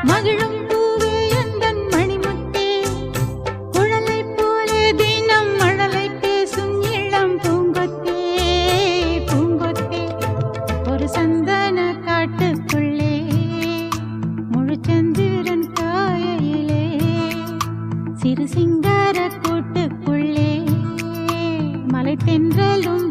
மகிழும் பூவே எந்தன் மணிமுத்தே குழலை போலே தினம் மழலை பேசும் இளம் பூங்கொத்தே பூங்கொத்தே ஒரு சந்தன காட்டுக்குள்ளே முழுச்சந்திரன் காயிலே சிறு சிங்கார கூட்டுக்குள்ளே மலை தென்றலும்